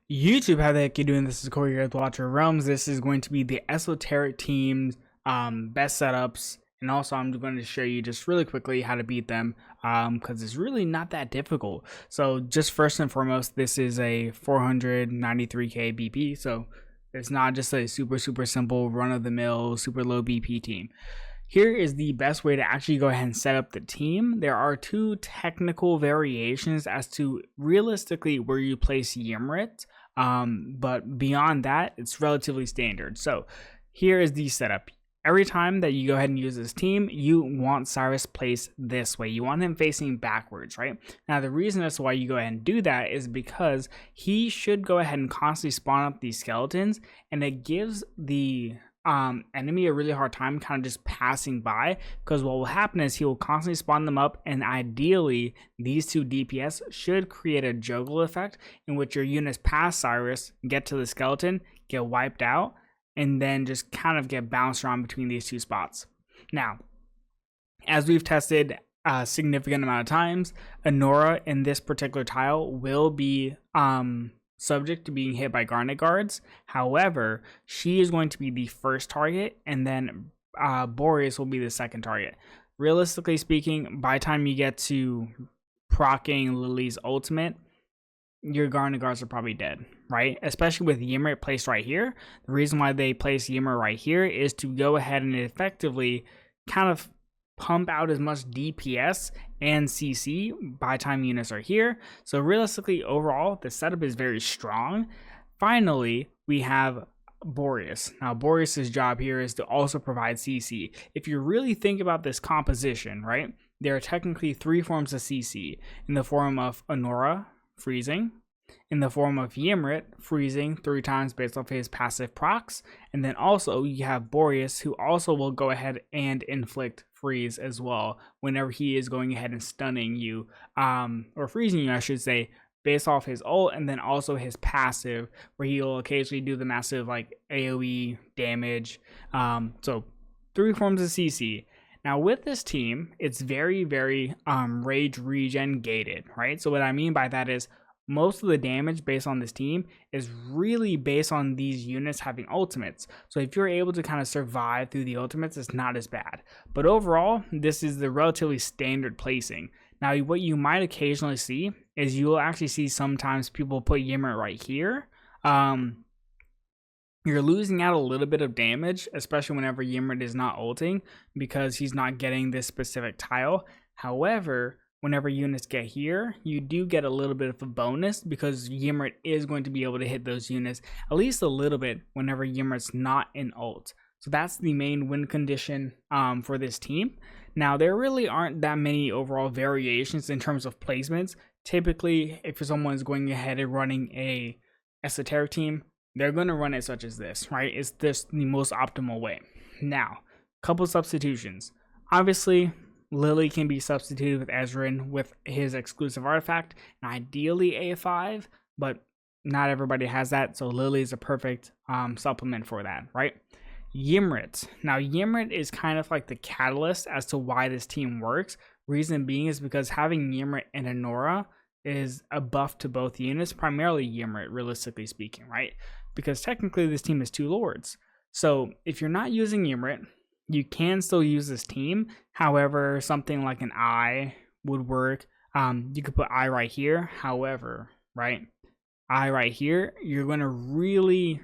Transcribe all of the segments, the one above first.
YouTube, how the heck you doing? This is Corey here with Watcher Realms. This is going to be the Esoteric team's best setups, and also I'm going to show you just really quickly how to beat them because it's really not that difficult. So just first and foremost, this is a 493k BP, so it's not just a super simple run-of-the-mill super low BP team. Here is the best way to actually go ahead and set up the team. There are two technical variations as to realistically where you place Ymrit, but beyond that, it's relatively standard. So here is the setup. Every time that you go ahead and use this team, you want Cyrus placed this way. You want him facing backwards, right? Now, the reason as to why you go ahead and do that is because he should go ahead and constantly spawn up these skeletons, and it gives the enemy a really hard time kind of just passing by, because what will happen is he will constantly spawn them up, and ideally these two DPS should create a juggle effect in which your units pass Cyrus, get to the skeleton, get wiped out, and then just kind of get bounced around between these two spots. Now, as we've tested a significant amount of times, Anora in this particular tile will be subject to being hit by Garnet guards. However, she is going to be the first target, and then Boreas will be the second target. Realistically speaking, by the time you get to proccing Lily's ultimate, your Garnet guards are probably dead, right? Especially with Ymrit placed right here. The reason why they place Ymrit right here is to go ahead and effectively kind of pump out as much DPS and CC by the time units are here. So realistically, overall, the setup is very strong. Finally, we have Boreas. Now, Boreas' job here is to also provide CC. If you really think about this composition, right, there are technically three forms of CC: in the form of Anora, freezing; in the form of Ymrit, freezing 3 times based off his passive procs; and then also you have Boreas, who also will go ahead and inflict freeze as well whenever he is going ahead and stunning you, or freezing you, I should say, based off his ult, and then also his passive, where he'll occasionally do the massive like AoE damage. So 3 forms of CC. Now with this team, it's very rage regen gated, right? So what I mean by that is most of the damage based on this team is really based on these units having ultimates. So if you're able to kind of survive through the ultimates, it's not as bad. But overall, this is the relatively standard placing. Now, what you might occasionally see is you'll actually see sometimes people put Ymrit right here. You're losing out a little bit of damage, especially whenever Ymrit is not ulting, because he's not getting this specific tile. However, whenever units get here, you do get a little bit of a bonus, because Ymrit is going to be able to hit those units at least a little bit whenever Ymrit's not in ult. So that's the main win condition for this team. Now, there really aren't that many overall variations in terms of placements. Typically, if someone's going ahead and running a Esoteric team, they're going to run it such as this, right? It's just the most optimal way. Now, couple substitutions. Obviously, Lily can be substituted with Ezreal with his exclusive artifact, and ideally A5, but not everybody has that, so Lily is a perfect supplement for that, right? Ymrit. Now, Ymrit is kind of like the catalyst as to why this team works. Reason being is because having Ymrit and Anora is a buff to both units, primarily Ymrit, realistically speaking, right? Because technically this team is 2 lords. So if you're not using Ymrit, you can still use this team. However, something like an eye would work. You could put eye right here. However, right, eye right here, you're going to really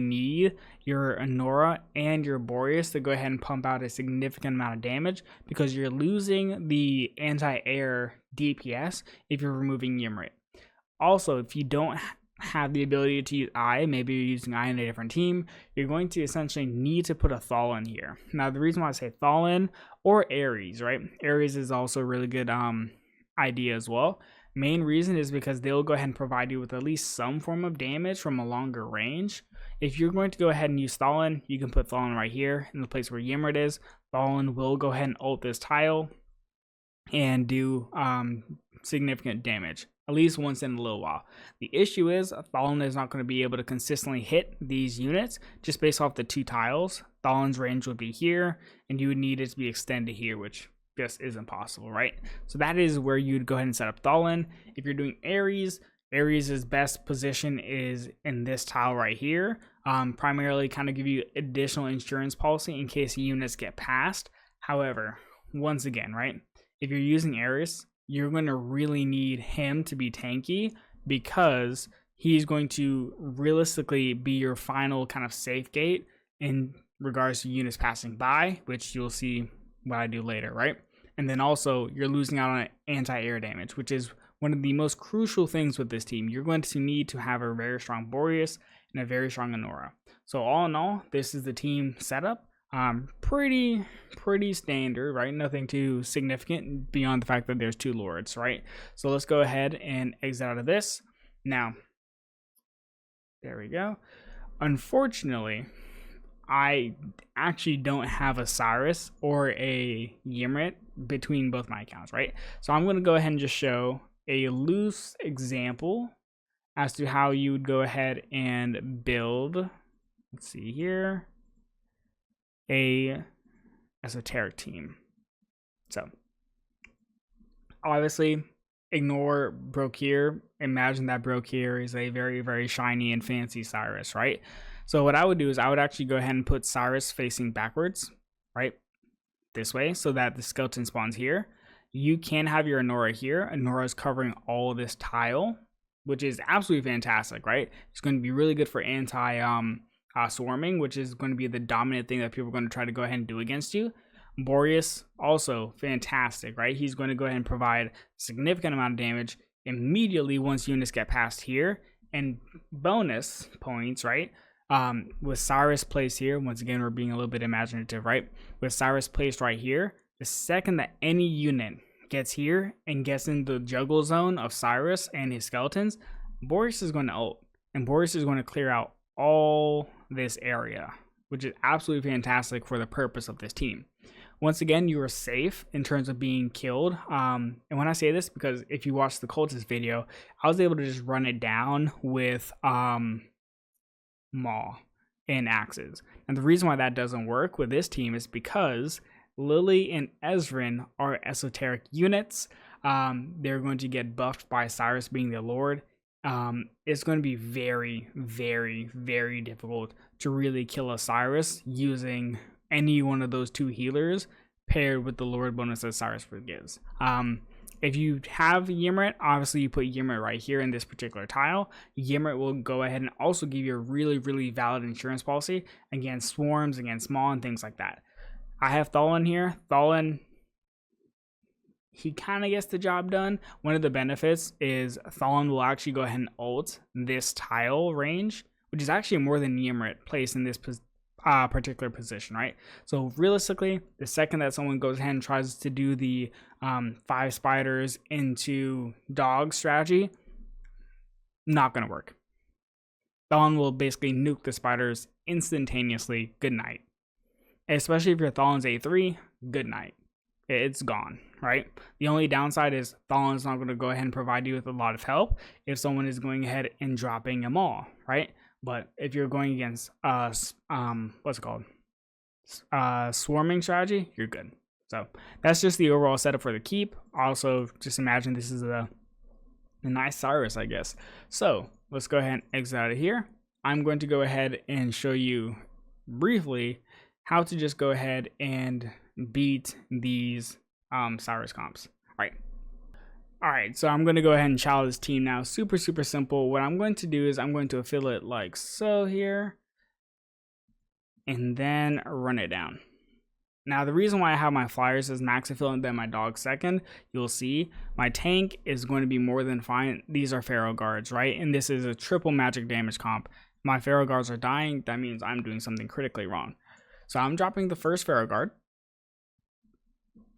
need your Anora and your Boreas to go ahead and pump out a significant amount of damage, because you're losing the anti-air DPS if you're removing Ymrit. Also, if you don't have the ability to use eye, maybe you're using eye in a different team, you're going to essentially need to put a Thalin here. Now, the reason why I say Thalin or Ares, right? Ares is also a really good idea as well. Main reason is because they'll go ahead and provide you with at least some form of damage from a longer range. If you're going to go ahead and use Thalin, you can put Thalin right here in the place where Ymrit is. Thalin will go ahead and ult this tile and do significant damage, at least once in a little while. The issue is Thalin is not going to be able to consistently hit these units just based off the 2 tiles. Thalin's range would be here, and you would need it to be extended here, which just isn't possible, right? So that is where you'd go ahead and set up Thalin. If you're doing Ares, Ares' best position is in this tile right here. Primarily kind of give you additional insurance policy in case units get passed. However, once again, right, if you're using Ares, you're going to really need him to be tanky, because he's going to realistically be your final kind of safe gate in regards to units passing by, which you'll see what I do later, right? And then also you're losing out on anti-air damage, which is one of the most crucial things with this team. You're going to need to have a very strong Boreas and a very strong Anora. So all in all, this is the team setup. Pretty standard, right? Nothing too significant beyond the fact that there's 2 lords, right? So let's go ahead and exit out of this. Now, there we go. Unfortunately, I actually don't have a Cyrus or a Ymrit between both my accounts, right? So I'm going to go ahead and just show a loose example as to how you would go ahead and build, let's see here, a esoteric team. So obviously ignore broke here. Imagine that broke here is a very shiny and fancy Cyrus, right? So what I would do is I would actually go ahead and put Cyrus facing backwards, right, this way, so that the skeleton spawns here. You can have your Anora here. Anora is covering all of this tile, which is absolutely fantastic, right? It's going to be really good for anti swarming, which is going to be the dominant thing that people are going to try to go ahead and do against you. Boreas, also fantastic, right? He's going to go ahead and provide a significant amount of damage immediately once units get past here. And bonus points, right? With Cyrus placed here, once again, we're being a little bit imaginative, right? With Cyrus placed right here, the second that any unit gets here and gets in the juggle zone of Cyrus and his skeletons, Boreas is going to ult, and Boreas is going to clear out all this area, which is absolutely fantastic for the purpose of this team. Once again, you are safe in terms of being killed. And when I say this, because if you watch the cultist video, I was able to just run it down with Maw and axes. And the reason why that doesn't work with this team is because Lily and Ezrin are esoteric units. They're going to get buffed by Cyrus being the Lord. It's going to be very difficult to really kill a Cyrus using any one of those 2 healers paired with the Lord bonus that Cyrus gives. If you have Ymrit, obviously you put Ymrit right here in this particular tile. Ymrit will go ahead and also give you a really valid insurance policy against swarms, against Maw, and things like that. I have Thalin here. Thalin, he kind of gets the job done. One of the benefits is Thalin will actually go ahead and ult this tile range, which is actually more than Ymrit placed in this particular position, right? So realistically, the second that someone goes ahead and tries to do the 5 spiders into dog strategy, not gonna work. Thalin will basically nuke the spiders instantaneously. Good night. Especially if your Thalin's A3, good night. It's gone, right? The only downside is Thalin's not going to go ahead and provide you with a lot of help if someone is going ahead and dropping them all, right? But if you're going against what's it called, swarming strategy, you're good. So that's just the overall setup for the keep. Also, just imagine this is a nice Cyrus, I guess. So let's go ahead and exit out of here. I'm going to go ahead and show you briefly how to just go ahead and beat these Cyrus comps. All right, so I'm going to go ahead and chow this team now. Super simple. What I'm going to do is I'm going to fill it like so here, and then run it down. Now, the reason why I have my flyers as max fill and then my dog second, you'll see my tank is going to be more than fine. These are Pharaoh guards, right? And this is a triple magic damage comp. My Pharaoh guards are dying. That means I'm doing something critically wrong. So I'm dropping the first Pharaoh guard,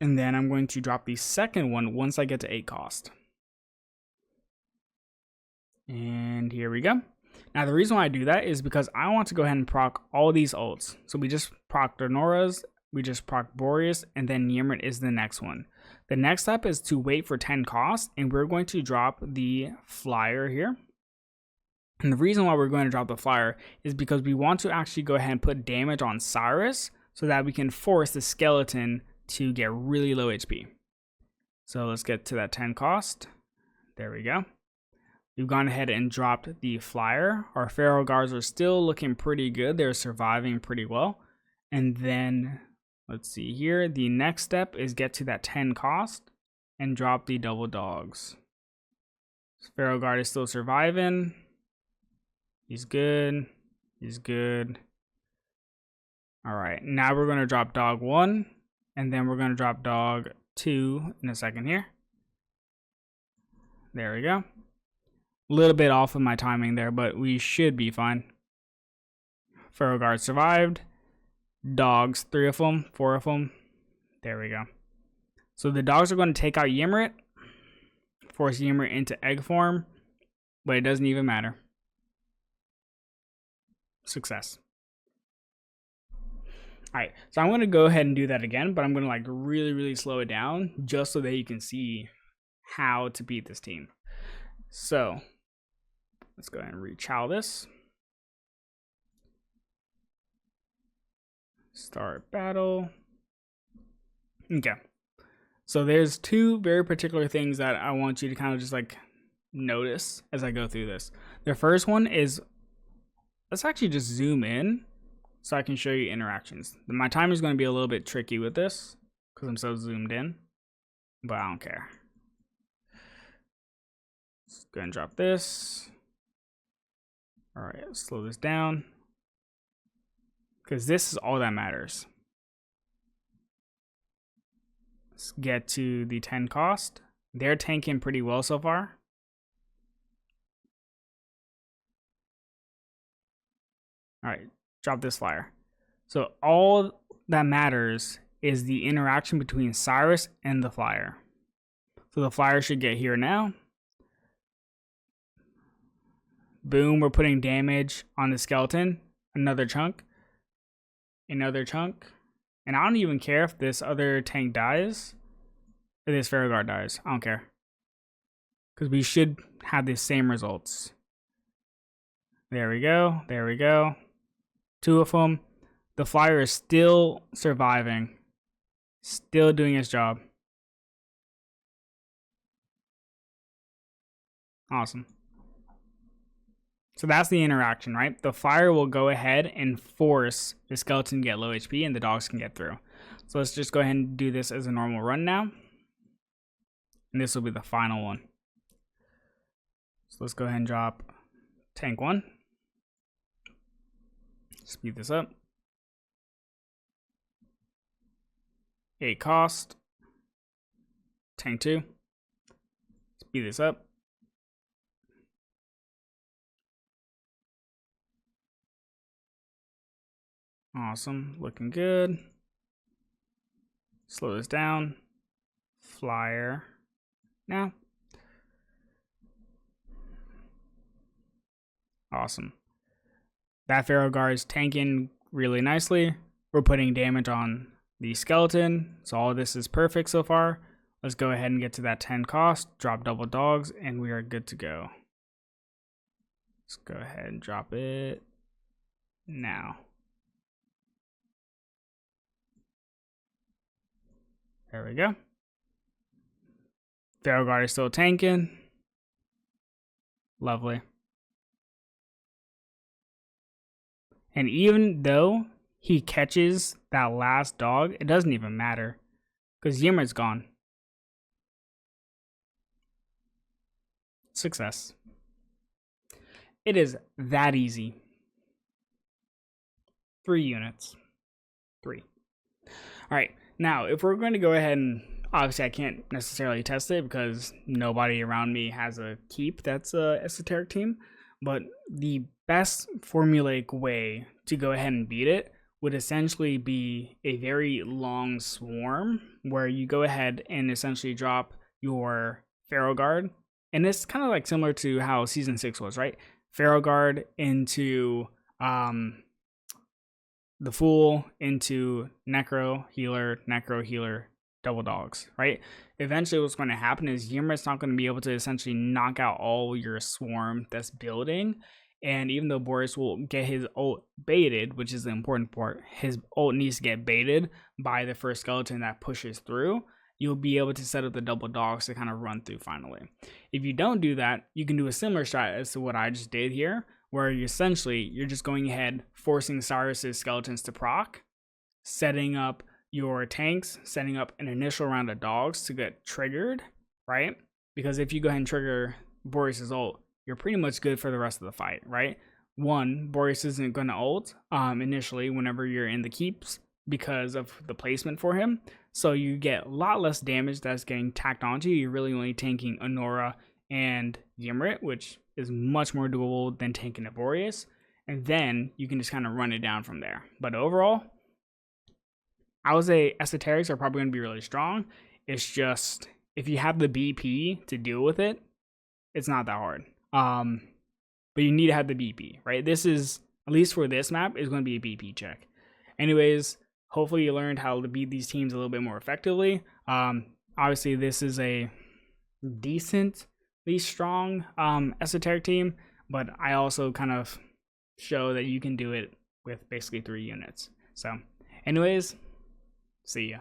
and then I'm going to drop the second one once I get to 8 cost. And here we go. Now the reason why I do that is because I want to go ahead and proc all these ults. So we just proc Anoras, we just proc Boreas, and then Ymrit is the next one. The next step is to wait for 10 cost, and we're going to drop the flyer here. And the reason why we're going to drop the flyer is because we want to actually go ahead and put damage on Cyrus so that we can force the skeleton to get really low HP. So let's get to that 10 cost. There we go. We've gone ahead and dropped the flyer. Our feral guards are still looking pretty good. They're surviving pretty well. And then, let's see here. The next step is get to that 10 cost and drop the double dogs. Feral guard is still surviving. He's good. He's good. All right, now we're going to drop dog 1, and then we're going to drop dog 2 in a second here. There we go. A little bit off of my timing there, but we should be fine. Feral guard survived. Dogs, 3 of them, 4 of them. There we go. So the dogs are going to take out Ymrit, force Ymrit into egg form, but it doesn't even matter. Success. Alright, so I'm going to go ahead and do that again, but I'm going to like really slow it down just so that you can see how to beat this team. So let's go ahead and rechow this. Start battle. Okay. So there's 2 very particular things that I want you to kind of just like notice as I go through this. The first one is, let's actually just zoom in so I can show you interactions. My timer is going to be a little bit tricky with this because I'm so zoomed in, but I don't care. Let's go ahead and drop this. All right, let's slow this down because this is all that matters. Let's get to the 10 cost. They're tanking pretty well so far. All right, drop this flyer. So all that matters is the interaction between Cyrus and the flyer. So the flyer should get here now. Boom, we're putting damage on the skeleton. Another chunk. Another chunk. And I don't even care if this other tank dies. Or this feral guard dies. I don't care. Because we should have the same results. There we go. There we go. 2 of them. The flyer is still surviving. Still doing his job. Awesome. So that's the interaction, right? The flyer will go ahead and force the skeleton to get low HP and the dogs can get through. So let's just go ahead and do this as a normal run now. And this will be the final one. So let's go ahead and drop tank 1. Speed this up. 8 cost. Tank 2. Speed this up. Awesome, looking good. Slow this down. Flyer now. Awesome. That feral guard is tanking really nicely. We're putting damage on the skeleton, so all of this is perfect so far. Let's go ahead and get to that 10 cost, drop double dogs, and we are good to go. Let's go ahead and drop it now. There we go. Feral guard is still tanking. Lovely. And even though he catches that last dog, it doesn't even matter. Because Ymrit's gone. Success. It is that easy. 3 units. 3. Alright. Now, if we're going to go ahead and, obviously I can't necessarily test it because nobody around me has a keep that's a esoteric team, but the best formulaic way to go ahead and beat it would essentially be a very long swarm where you go ahead and essentially drop your feral guard, and it's kind of like similar to how season 6 was, right? Feral guard into the Fool into Necro Healer, double dogs, right? Eventually what's going to happen is Ymrit's not going to be able to essentially knock out all your swarm that's building, and even though Boris will get his ult baited, which is the important part, his ult needs to get baited by the first skeleton that pushes through, you'll be able to set up the double dogs to kind of run through finally. If you don't do that, you can do a similar strat as to what I just did here, where you're just going ahead, forcing Cyrus's skeletons to proc, setting up your tanks, setting up an initial round of dogs to get triggered, right? Because if you go ahead and trigger Boreas's ult, you're pretty much good for the rest of the fight, right? One, Boreas isn't going to ult initially whenever you're in the keeps because of the placement for him. So you get a lot less damage that's getting tacked onto you. You're really only tanking Honora and Ymrit, which is much more doable than tanking a Boreas. And then you can just kind of run it down from there. But overall, I would say Esoterics are probably going to be really strong. It's just, if you have the BP to deal with it, it's not that hard. But you need to have the BP, right? This is, at least for this map, is going to be a BP check. Anyways, hopefully you learned how to beat these teams a little bit more effectively. Obviously, this is a decently strong Esoteric team, but I also kind of show that you can do it with basically 3 units. So, anyways, see ya.